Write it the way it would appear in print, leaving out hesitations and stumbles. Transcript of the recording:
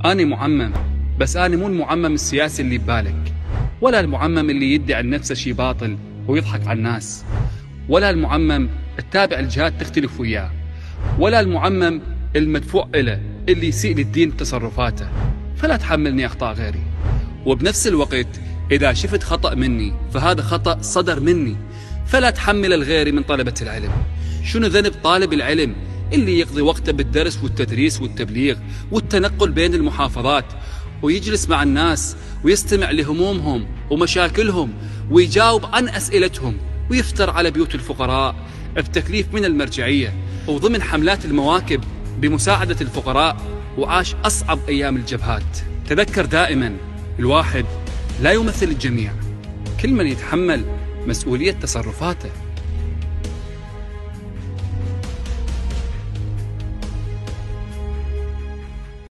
أنا معمم، بس أنا مو المعمم السياسي اللي ببالك، ولا المعمم اللي يدعي عن نفسه شي باطل ويضحك على الناس، ولا المعمم التابع لجهات تختلف وياه، ولا المعمم المدفوع إله اللي يسيء للدين بتصرفاته. فلا تحملني أخطاء غيري، وبنفس الوقت إذا شفت خطأ مني فهذا خطأ صدر مني، فلا تحمل الغير من طلبة العلم. شنو ذنب طالب العلم اللي يقضي وقته بالدرس والتدريس والتبليغ والتنقل بين المحافظات، ويجلس مع الناس ويستمع لهمومهم ومشاكلهم ويجاوب عن أسئلتهم، ويفتر على بيوت الفقراء بتكليف من المرجعية وضمن حملات المواكب بمساعدة الفقراء، وعاش أصعب أيام الجبهات. تذكر دائما الواحد لا يمثل الجميع، كل من يتحمل مسؤولية تصرفاته.